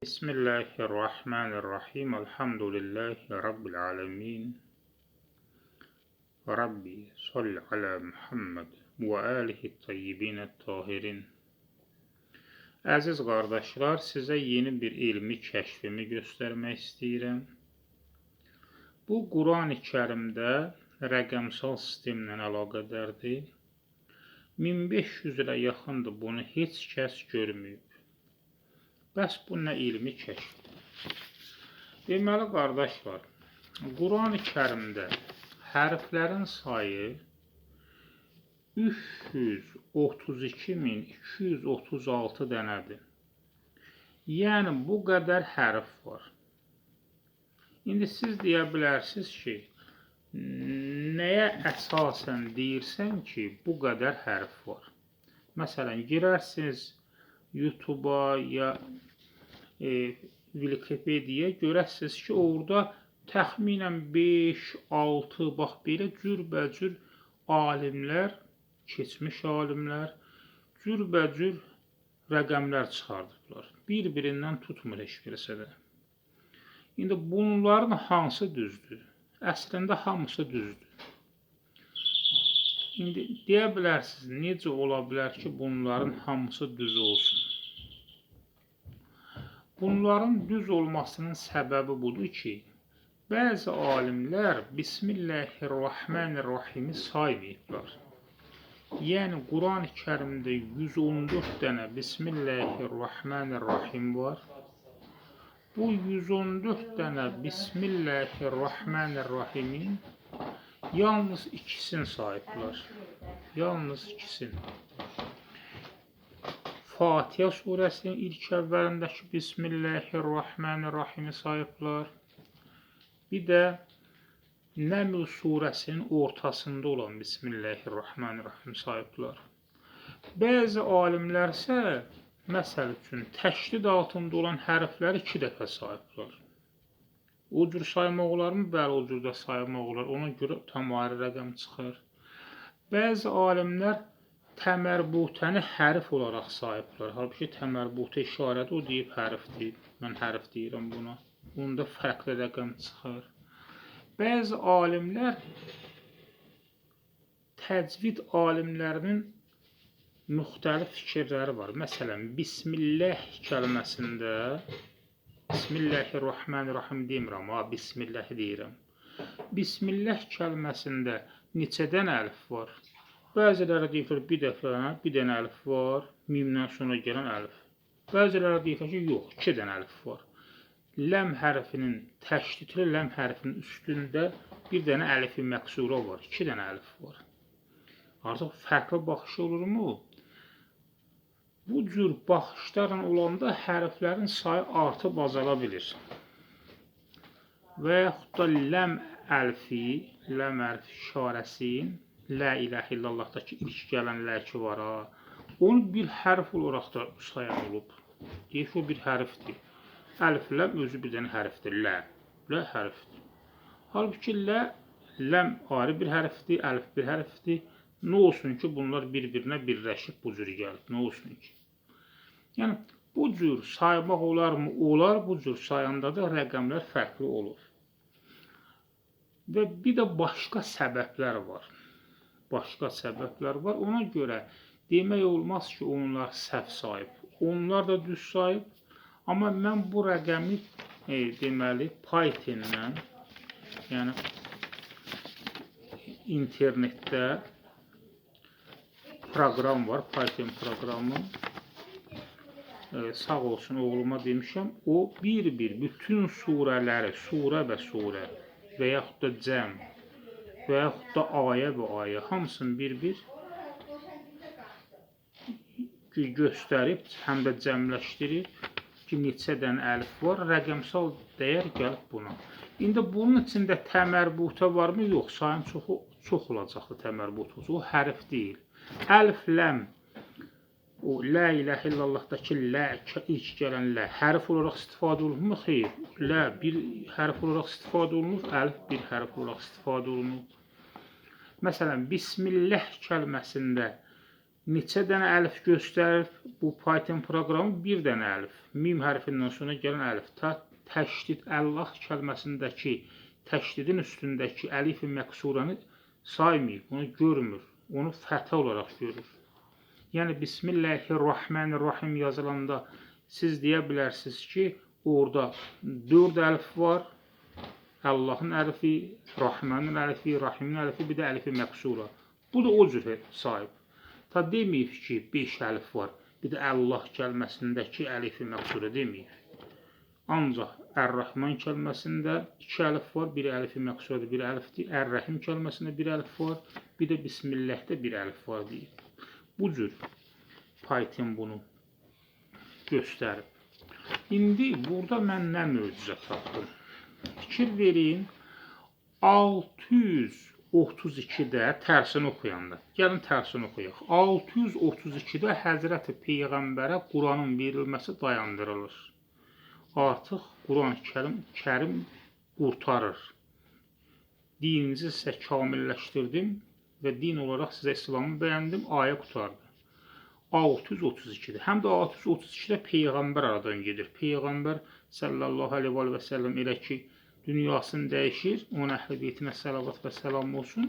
Bismillahirrahmanirrahim. Elhamdülillahi Rabbil alemin. Rabbi salli ala Muhammed və alihi tayyibin tahirin. Əziz qardaşlar, sizə yeni bir ilmi kəşfimi göstərmək istəyirəm. Bu, Quran-ı Kərimdə rəqəmsal sistemlə əlaqədardır. 1500 ilə yaxındır, bunu heç kəs görməyib. Bəs bu nə ilmi kəşfdir? Deməli, qardaşlar, Quran-ı Kərimdə hərflərin sayı 332.236 dənədir. Yəni, bu qədər hərf var. İndi siz deyə bilərsiniz ki, nəyə əsasən deyirsən ki, bu qədər hərf var? Məsələn, girərsiniz YouTube-a ya Wikipedia görəsiniz ki, orada təxminən 5-6 bax belə cürbəcür alimlər, keçmiş alimlər cürbəcür rəqəmlər çıxardıblar. Bir-birindən tutmur heç birisi də. İndi bunların hansı düzdür? Əslində hamısı düzdür. İndi deyə bilərsiniz, necə ola bilər ki, bunların hamısı düz olsun? Bunların düz olmasının səbəbi budur ki, bəzi alimlər Bismillahirrahmanirrahimi saymayıblar. Yəni, Quran-ı Kərimdə 114 dənə Bismillahirrahmanirrahim var. Bu 114 dənə Bismillahirrahmanirrahimin yalnız ikisini sayıblar. Yalnız ikisini. Fatihə surəsinin ilk əvvəlindəki Bismillahirrahmanirrahimi sayıblar. Bir də Nəml surəsinin ortasında olan Bismillahirrahmanirrahim sayıblar. Bəzi alimlər isə, məsəl üçün, təşdid altında olan hərfləri 2 dəfə sayıblar. O cür saymaq olar mı? Bəli, o cür də saymaq olar. Ona görə tam ayrı rəqəm çıxır. Bəzi alimlər təmərbutəni hərf olaraq sayıblar. Halbuki təmərbuta işarədə o deyib hərfdir. Mən hərf deyirəm buna. Onda fərqli rəqəm çıxır. Bəzi alimlər təcvid alimlərinin müxtəlif fikirləri var. Məsələn, Bismillah kəlməsində Bismillahirrahmanirrahim demirəm, Bismillah deyirəm. Bismillah kəlməsində neçə dənə əlif var? Bəziləri deyirlər, bir dənə əlif var, mimdən sonra gələn əlif. Bəziləri deyirlər ki, yox, 2 dənə əlif var. Ləm hərfinin təşdidli ləm hərfinin üstündə bir dənə əlifi məqsura var, 2 dənə əlif var. Artıq fərqli baxış olurmu? Bu cür baxışlarla olanda hərflərin sayı artıb azala bilir. Və yaxud da ləm əlfi işarəsinin Lə iləhə illallah'dakı ilk gələn ləki var, onu bir hərf olaraq da sayan olub. Deyək ki, o bir hərfdir. Əlif, ləm özü bir dənə hərfdir. Lə hərfdir. Halbuki ləm ayrı bir hərfdir, əlif bir hərfdir. Nə olsun ki, bunlar bir-birinə birləşib bu cür gəlib. Nə olsun ki? Yəni, bu cür saymaq olar mı? Olar, bu cür sayanda da rəqəmlər fərqli olur. Və bir də başqa səbəblər var. Ona görə demək olmaz ki, onlar səhv sayıb. Onlar da düz sayıb. Amma mən bu rəqəmi deməli Python-dən, yəni internetdə proqram var, Python proqramı. Sağ olsun oğluma demişəm, o bir-bir bütün surələri, surə və surə və yaxud da cəm və yaxud da ayə və ayə hamısını bir-bir göstərib, həm də cəmləşdirib ki, neçə dənə əlif var, rəqəmsal dəyər gəlib buna. İndi bunun içində təmərbuta varmı? Yox, sayın çox olacaqdır təmərbuta. O hərf deyil. Əlif, ləm, o Lə iləhə illallah'dakı lə, ilk gələn lə, hərf olaraq istifadə olunur mu? Xeyr. Lə bir hərf olaraq istifadə olunur, əlif bir hərf olaraq istifadə olunur. Məsələn, Bismillah kəlməsində neçə dənə əlif göstərir bu Python proqramı? Bir dənə əlif. Mim hərfindən sonra gələn əlif. Təşdid Allah kəlməsindəki təşdidin üstündəki əlif-i məqsuranı saymıyıb, onu görmür. Onu fəthə olaraq görür. Yəni Bismillahirrahmanirrahim yazılanda siz deyə bilərsiniz ki, orada 4 əlif var. Allahın əlifi, Rahmanın əlifi, Rahimin əlifi, bir də əlifi məqsura. Bu da o cür sahib. Ta deməyib ki, 5 əlif var. Bir də Allah kəlməsindəki əlifi məqsura deməyib. Ancaq Ər-Rahman kəlməsində 2 əlif var. Biri əlifi məqsuradır, biri əlifdir. Ər-Rahim kəlməsində 1 əlif var. Bir də Bismillahdə 1 əlif var deyib. Bu cür Python bunu göstərib. İndi burada mən nə möcüzə tapdım? Fikir verin, 632-də tərsini oxuyanda, gəlin tərsini oxuyaq. 632-də Həzrəti Peyğəmbərə Quranın verilməsi dayandırılır. Artıq Quran-Kərim qurtarır. Dininizi sizə kamilləşdirdim və din olaraq sizə İslamı bəyəndim, ayə qutardı. 632-də, həm də 632-də Peyğəmbər aradan gedir. Peyğəmbər sallallahu aleyhi və səlləm elə ki, dünyasını dəyişir, onun əhl-i beytinə səlavat və səlam olsun.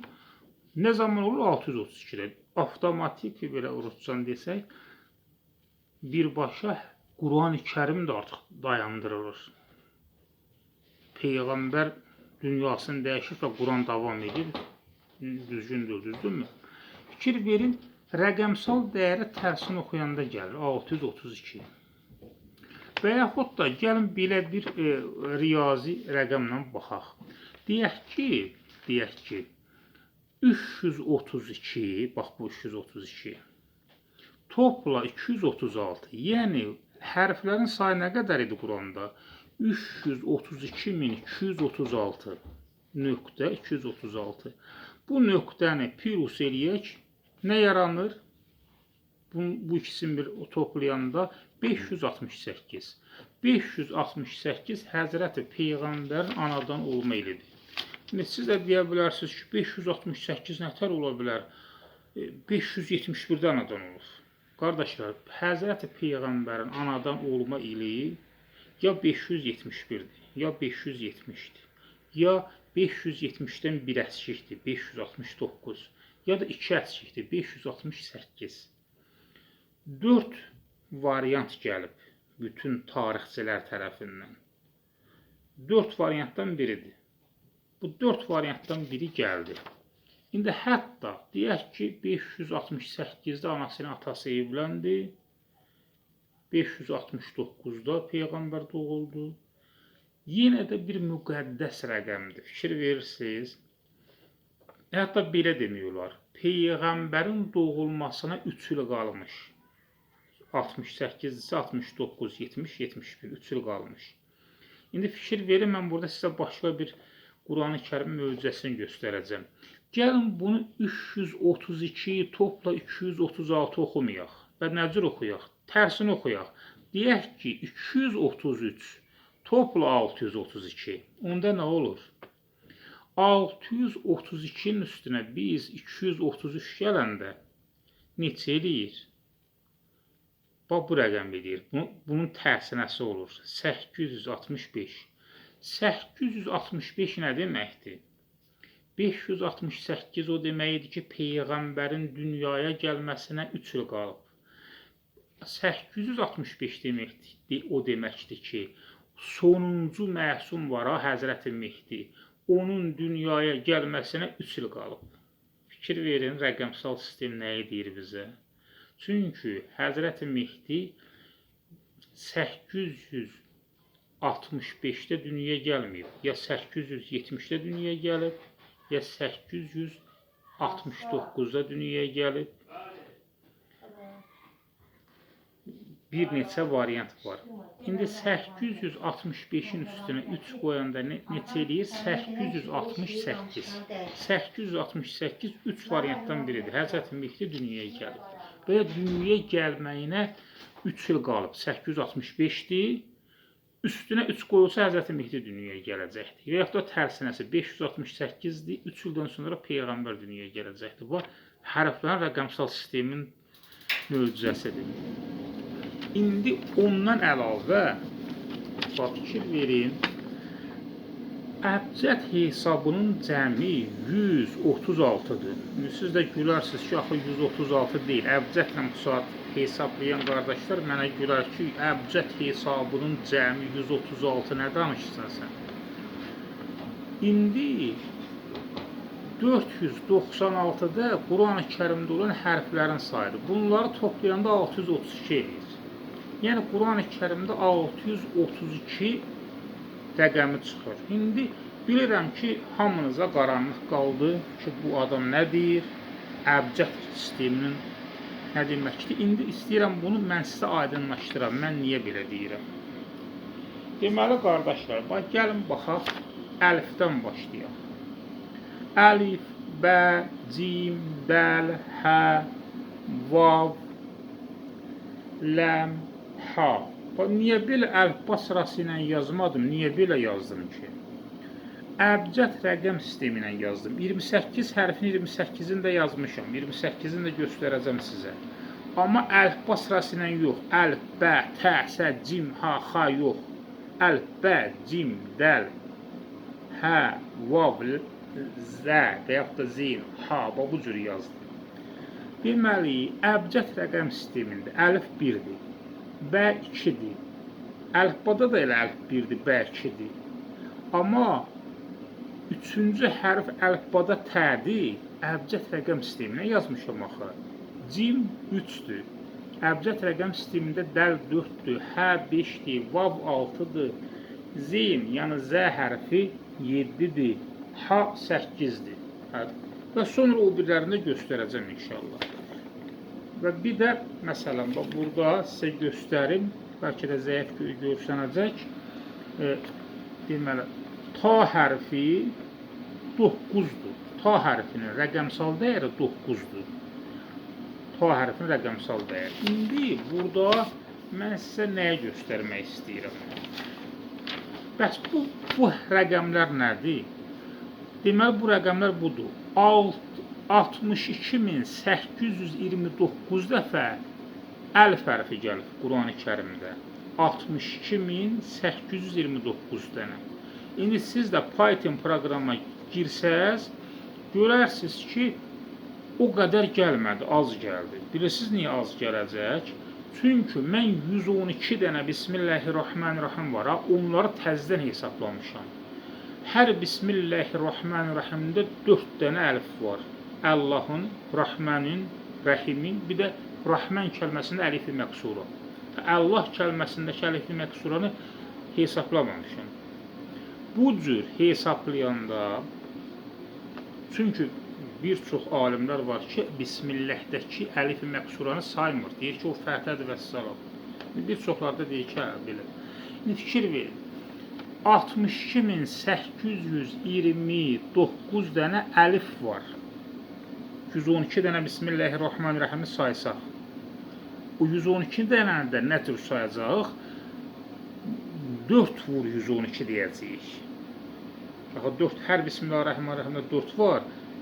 Nə zaman olur? 632-də. Avtomatik belə urutcan desək, birbaşa Quran-ı Kərim də artıq dayandırılır. Peyğəmbər dünyasını dəyişir və Quran davam edir. Düzgündür, düzdürmü? Fikir verin, rəqəmsal dəyəri tərsini oxuyanda gəlir, 632. Və yaxud da gəlin belə bir riyazi rəqəmlə baxaq. Deyək ki, 332, bax bu 332, topla 236, yəni hərflərin sayı nə qədər idi Quranda? 332.236 nöqtə 236. Bu nöqtəni plus eləyək, nə yaranır? Bu ikisini bir toplayanda 568. 568 Həzrəti Peyğəmbərin anadan olma ilidir. Siz də deyə bilərsiniz ki, 568 nətər ola bilər? 571-də anadan olur. Qardaşlar, Həzrəti Peyğəmbərin anadan olma ili ya 571-dir, ya 570-dir, ya 570-dən bir əskikdir, 569, ya da 2 əskikdir, 568. 4 variant gəlib bütün tarixçilər tərəfindən. 4 variantdan biridir. Bu 4 variantdan biri gəldi. İndi hətta deyək ki, 568-də anası ilə atası evləndi, 569-da Peyğəmbər doğuldu. Yenə də bir müqəddəs rəqəmdir. Fikir verirsiniz. Hətta belə demək olar. Peyğəmbərin doğulmasına 3 il qalmış. 68-dirsə 69, 70, 71, 3 il qalmış. İndi fikir verin, mən burada sizə başqa bir Quran-ı Kərim möcüzəsini göstərəcəm. Gəlin bunu 332 topla 236 oxumayaq və nə cür oxuyaq? Tərsini oxuyaq. Deyək ki, 233 topla 632. Onda nə olur? 632-nin üstünə biz 233 gələndə neçə eləyir? Bax, bu rəqəm eləyir. Bunun tərsinəsi olur. 865. 865 nə deməkdir? 568 o deməkdir ki, Peyğəmbərin dünyaya gəlməsinə 3 il qalıb. 865 deməkdir, o deməkdir ki, sonuncu məsum var ha, Həzrəti Mehdi. Onun dünyaya gəlməsinə 3 il qalıb. Fikir verin, rəqəmsal sistem nəyi deyir bizə? Çünki Həzrəti Mehdi 865-də dünyaya gəlməyib. Ya 870-də dünyaya gəlib, ya 869-da dünyaya gəlib. Bir neçə variant var. İndi 865-in üstünə 3 qoyanda neçə eləyir? 868. 868 3 variantdan biridir. Həzrəti Mehdi dünyaya gəlib. Və dünyaya gəlməyinə 3 il qalıb. 865-dir. Üstünə 3 qoyulsa Həzrəti Mehdi dünyaya gələcəkdir. Və yaxud da tərsinəsi 568-dir. 3 ildən sonra Peyğəmbər dünyaya gələcəkdir. Bu hərflərin rəqəmsal sistemin möcüzəsidir. İndi ondan əlavə fikir verin. Əbcəd hesabının cəmi 136-dır. Siz də gülərsiniz ki, axı 136 deyil. Əbcədlə bu saat hesaplayan qardaşlar mənə gülər ki, əbcəd hesabının cəmi 136 nə danışırsan sən? İndi 496-da Quran-ı Kərimdə olan hərflərin sayıdır. Bunları toplayanda 632 edir. Yəni Quran-ı Kərimdə 632 rəqəmi çıxır. İndi bilirəm ki, hamınıza qaranlıq qaldı ki, bu adam nə deyir? Əbcəd sisteminin nə deməkdir? İndi istəyirəm bunu mən sizə aydınlaşdıram. Mən niyə belə deyirəm? Deməli, qardaşlar, gəlin baxaq, əlifdən başlayaq. Əlif, bə, cim, dəl, hə, vav, ləm, ha. Niyə belə əlifba sırası ilə yazmadım? Niyə belə yazdım ki? Əbcəd rəqəm sistemi ilə yazdım. 28 hərfini 28-ini də yazmışam. 28-ini də göstərəcəm sizə. Amma əlifba sırası ilə yox. Əlif, bə, tə, sə, cim, ha, xa yox. Əlif, bə, cim, dəl, hə, vav, zə və yaxud da zin, ha, bu cür yazdım. Deməli, əbcəd rəqəm sistemində əlif 1-dir. Bə 2-dir. Əlifbada da elə əlif 1-dir, bə 2-dir. Amma 3-cü hərf əlifbada tədir, əbcəd rəqəm sisteminə yazmışam axı. Cim 3-dür. Əbcəd rəqəm sistemində dəl 4-dür, hə 5-dir, vav 6-dır, zin, yəni zə hərfi 7-dir, ha 8-dir. Və sonra o birlərini göstərəcəm inşallah. Və bir də, məsələn, burada sizə göstərim, bəlkə də zəif görsənəcək. Deməli, ta hərfi 9-dur. Ta hərfinin rəqəmsal dəyəri 9-dur. Ta hərfinin rəqəmsal dəyəri. İndi burada mən sizə nəyə göstərmək istəyirəm? Bəs bu rəqəmlər nədir? Deməli, bu rəqəmlər budur. 62.829 dəfə əlif hərfi gəlib Quran-ı Kərimdə. 62.829 dənə. İndi siz də Python proqramına girsəz, görərsiniz ki, o qədər gəlmədi, az gəldi. Bilirsiniz niyə az gələcək? Çünki mən 112 dənə Bismillahirrahmanirrahim var, onları təzdən hesablamışam. Hər Bismillahirrahmanirrahimdə 4 dənə əlif var. Allahın, Rahmənin, Rəhimin, bir də Rahmən kəlməsində əlifi məqsura. Allah kəlməsindəki əlifi məqsuranı hesablamamışam. Bu cür hesablayanda, çünki bir çox alimlər var ki, Bismillahdəki əlifi məqsuranı saymır. Deyir ki, o fətədir və salam. Bir çoxlarda deyir ki, belə. İndi fikir verin. 62.829 dənə əlif var. 112 dənə Bismillahirrahmanirrahimi saysaq. O 112 dənəni də nə tür sayacaq? 4 vur 112 deyəcəyik. Hər Bismillahirrahmanirrahimdə 4 var.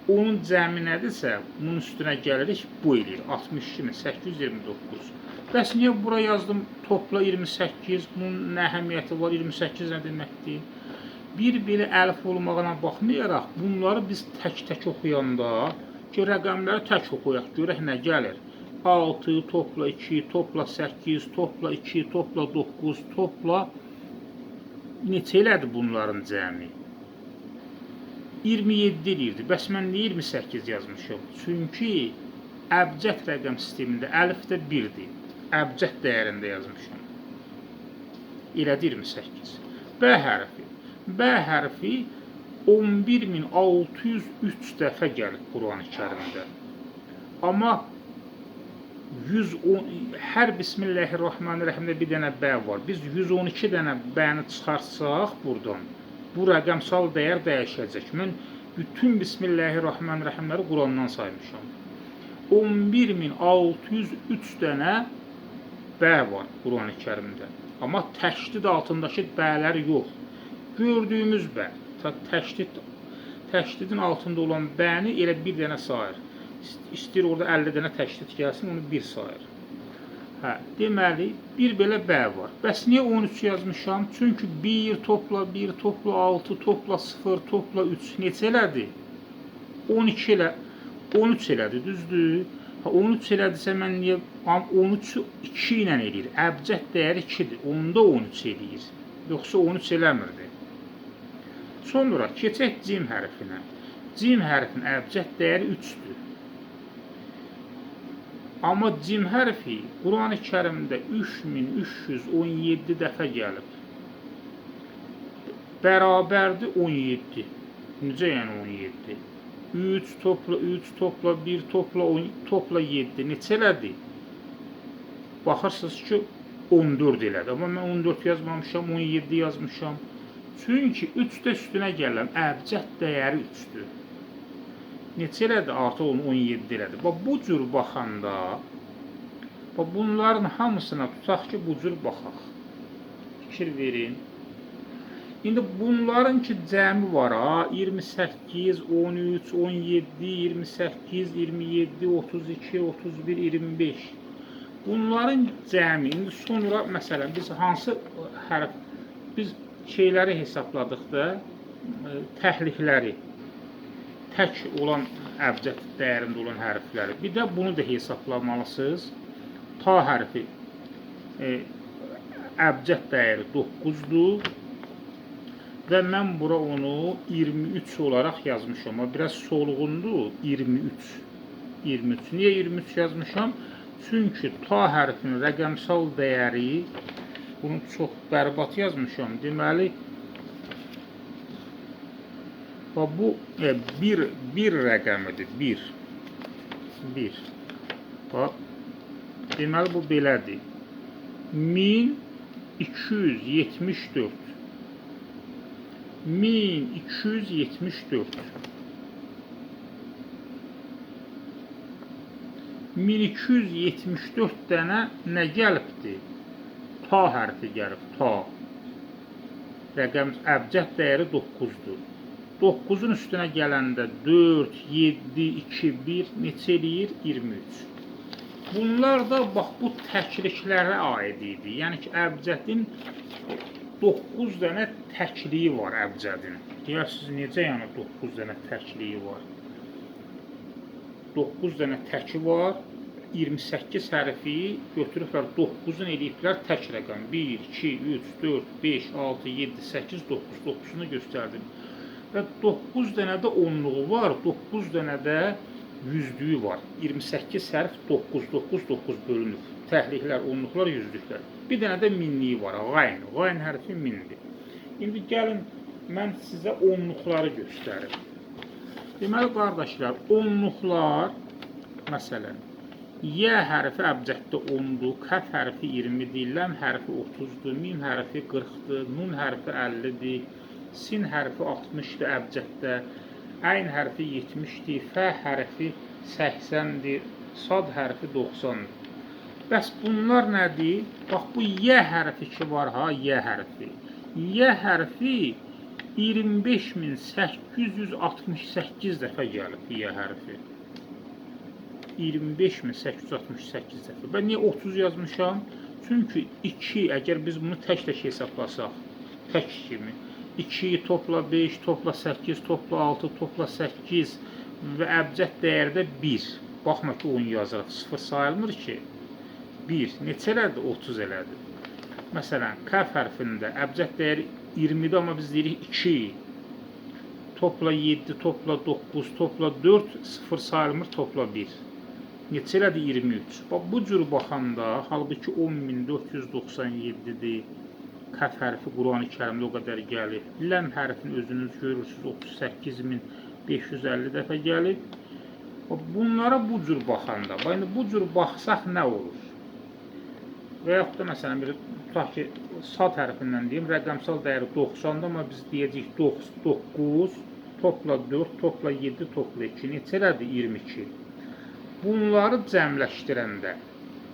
Onun cəmi nədirsə, bunun üstünə gəlirik, bu eləyir. 62.829. Bəs niyə bura yazdım topla 28? Bunun nə əhəmiyyəti var? 28 nə deməkdir? Bir belə əlif olmağına baxmayaraq, bunları biz tək-tək oxuyanda ki, rəqəmləri tək oxuyaq, görək nə gəlir. 6, topla 2, topla 8, topla 2, topla 9, topla... Neçə elədi bunların cəmi? 27 eləyirdi. Bəs mən niyə 28 yazmışam? Çünki əbcəd rəqəm sistemində əlif də 1-dir. Əbcəd dəyərində yazmışam. Elədi 28. B hərfi. B hərfi 11.603 dəfə gəlib Quran-ı Kərimdə. Amma hər Bismillahirrahmanirrahimdə bir dənə bə var. Biz 112 dənə bəni çıxarsaq buradan, bu rəqəmsal dəyər dəyişəcək. Mən bütün Bismillahirrahmanirrahimləri Qurandan saymışam. 11.603 dənə bə var Quran-ı Kərimdə. Amma təşdid altındakı bələri yox. Gördüyümüz bə, təşdidin altında olan bəni elə bir dənə sayır. İstəyir orada 50 dənə təşdid gəlsin, onu bir sayır. Hə, deməli, bir belə B var. Bəs niyə 13 yazmışam? Çünki 1 topla 1 topla 6 topla 0 topla 3 neçə elədi? 12 elə, 13 elədi, düzdür? Ha, 13 elədisə mən niyə 13'ü 2 ilə eləyir? Əbcəd dəyəri 2-dir. Onda 13 eləyir. Yoxsa 13 eləmirdi. Sonra keçək cim hərfinə. Cim hərfinin əbcəd dəyəri 3'dür. Amma cim hərfi Quran-ı Kərimdə 3317 dəfə gəlib. Bərabərdir 17. Necə yəni 17? 3 topla 3 topla 1 topla 10 topla 7 neçə elədi? Baxırsınız ki 14 elədi. Amma mən 14 yazmamışam, 17 yazmışam. Çünki 3 də üstünə gələn əbcəd dəyəri 3'dür. Neçə elədi? Artıq onu 17 elədi. Bax, bu cür baxanda, bax, bunların hamısına tutaq ki, bu cür baxaq. Fikir verin. İndi bunların ki, cəmi var, 28, 13, 17, 28, 27, 32, 31, 25. Bunların cəmi, indi sonra, məsələn, biz hansı hərf, biz şeyləri hesabladıq da, təhlikləri. Tək olan əbcəd dəyərində olan hərfləri. Bir də bunu da hesablamalısınız. Ta hərfi əbcəd dəyəri 9'dur. Və mən bura onu 23 olaraq yazmışam. Amma biraz solğundur. 23. 23. Niyə 23 yazmışam? Çünki ta hərfinin rəqəmsal dəyəri, bunu çox bərbad yazmışam. Deməli, bu bir rəqəmidir. 1. Bax, deməli bu belədir. 1274. 1274. 1274 dənə nə gəlibdir? Ta hərfi gəlib, ta. Rəqəm əbcəd dəyəri 9'dur. 9'un üstünə gələndə 4, 7, 2, 1 neçə eləyir? 23. Bunlar da bax bu təkliklərə aid idi. Yəni ki, əbcədin 9 dənə təkliyi var əbcədin. Deyirsiniz, necə yəni 9 dənə təkliyi var? 9 dənə təki var. 28 hərfi götürüblər 9'un eləyiblər tək rəqəm. 1, 2, 3, 4, 5, 6, 7, 8, 9. 9'unu göstərdim. Və 9 dənə də onluğu var, 9 dənə də yüzlüyü var. 28 hərf 9, 9, 9 bölünür. Təhliklər, onluqlar, yüzlüklər. Bir dənə də minliyi var, qayn. Qayn hərfi mindir. İndi gəlin, mən sizə onluqları göstərim. Deməli, qardaşlar, onluqlar, məsələn, Y hərfi əbcəddə 10'dur, kəf hərfi 20'dir, ləm hərfi 30'dur, mim hərfi 40'dır, nun hərfi 50'dir, sin hərfi 60'dır əbcəddə, əyn hərfi 70'dir, fə hərfi 80'dir, sad hərfi 90'dır. Bəs bunlar nədir? Bax, bu Y hərfi ki var ha, Y hərfi. Y hərfi 25868 dəfə gəlib Y hərfi. 25868 dəfə. Ben niyə 30 yazmışam? Çünki 2, əgər biz bunu tək-tək hesablasaq, tək kimi, 2 topla 5, topla 8, topla 6, topla 8 və əbcəd dəyərdə 1. Baxma ki, 10 yazırıq, 0 sayılmır ki. 1, neçə elədi? 30 elədi. Məsələn, kəf hərfində əbcəd dəyəri 20'dir, amma biz deyirik 2. Topla 7, topla 9, topla 4, 0 sayılmır, topla 1. Neçə elədi? 23. Bax, bu cür baxanda, halbuki 10.497'dir. Kəf hərfi Quran-ı Kərimdə o qədər gəlib. Ləm hərfini özünüz görürsünüz, 38.550 dəfə gəlib. Bunlara bu cür baxanda, bu cür baxsaq nə olur? Və yaxud da məsələn, bir tutaq ki, sad hərfindən deyim, rəqəmsal dəyəri 90'da, amma biz deyəcəyik 9, topla 4, topla 7, topla 2, neçə elədi? 22. Bunları cəmləşdirəndə,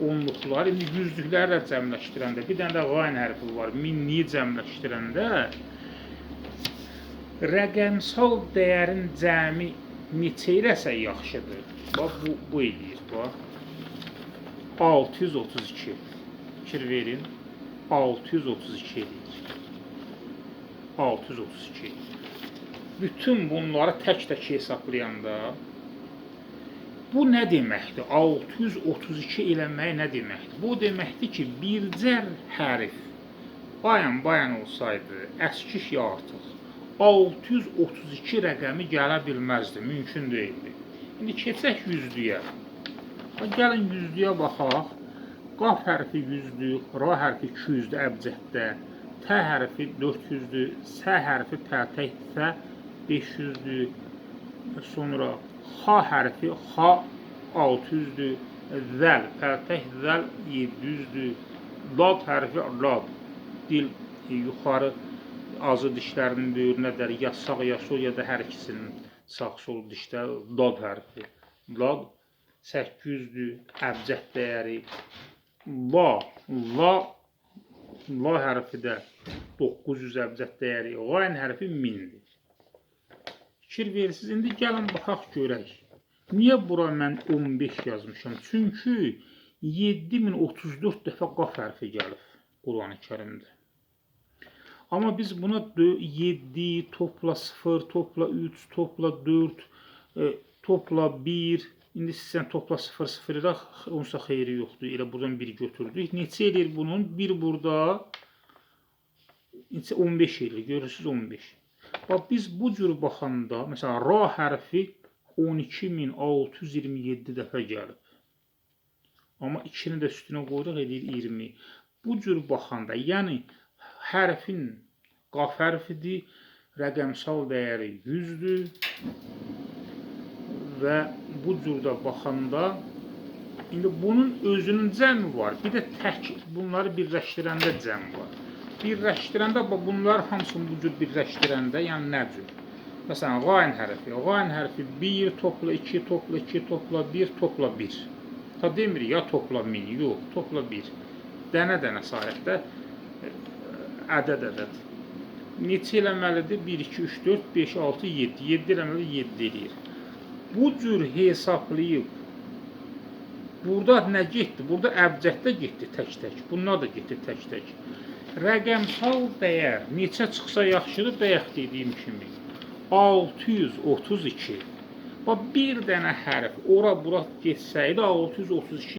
onluqlar, indi yüzlüklərlə cəmləşdirəndə, bir dənə də qayn hərfi var, minliyi cəmləşdirəndə, rəqəmsal dəyərin cəmi neçə eləsə yaxşıdır? Bax, bu eləyir, bax. 632. Fikir verin. 632 edir. 632. Bütün bunları tək-tək hesablayanda bu nə deməkdir? 632 eləmək nə deməkdir? Bu deməkdir ki, bircər hərf bayan olsaydı, əskiş ya artıq 632 rəqəmi gələ bilməzdi, mümkün deyildi. İndi keçək yüzlüyə. Gəlin yüzlüyə baxaq. Qaf hərfi 100'dür, ra hərfi 200'dür əbcəddə, t hərfi 400'dür, s hərfi pərtəkdirsə 500'dür, sonra h hərfi h 600'dür, zəl, pərtək zəl 700'dür, lad hərfi lad, dil yuxarı azı dişlərinin böyrünədər, ya sağ, ya sol, ya da hər ikisinin sağ-sol dişlər, lad hərfi, lad 800'dür, əbcəd dəyəri, la hərfi də 900 əbcəd dəyəri, qayn hərfi 1000'dir. Fikir verirsiniz. İndi gəlin baxaq görək. Niyə bura mən 15 yazmışam? Çünki 7034 dəfə qaf hərfi gəlib Quran-ı Kərimdə. Amma biz buna 7, topla 0, topla 3, topla 4, topla 1, indi sizdən topla 0, 0 ilə onsa xeyri yoxdur. Elə buradan 1 götürdük. Neçə eləyir bunun? 1 burada 15 eləyir. Görürsünüz 15. Bax, biz bu cür baxanda, məsələn, ra hərfi 12627 dəfə gəlib. Amma 2-ni də üstünə qoyduq, edir 20. Bu cür baxanda, yəni hərfin qaf hərfidir, rəqəmsal dəyəri 100'dür və bu cürdə baxanda, indi bunun özünün cəmi var, bir də tək bunları birləşdirəndə cəm var. Birləşdirəndə, bunlar hamısını bu cür birləşdirəndə, yəni nə cür? Məsələn, qayn hərfi 1, topla 2, topla 2, topla 1, topla 1. Ta demirik, ya topla 1000, yox, topla 1. Dənə-dənə sayətdə ədəd. Neçə eləməlidir? 1, 2, 3, 4, 5, 6, 7. 7 eləməlidir, 7 eləyir. Bu cür hesablayıb, burada nə getdi? Burada əbcəddə getdi tək-tək, bunlar da getdi tək-tək. Rəqəmsal dəyər neçə çıxsa yaxşıdır? Bayaq dediyim kimi 632. Bax, bir dənə hərf ora-bura getsəydi 632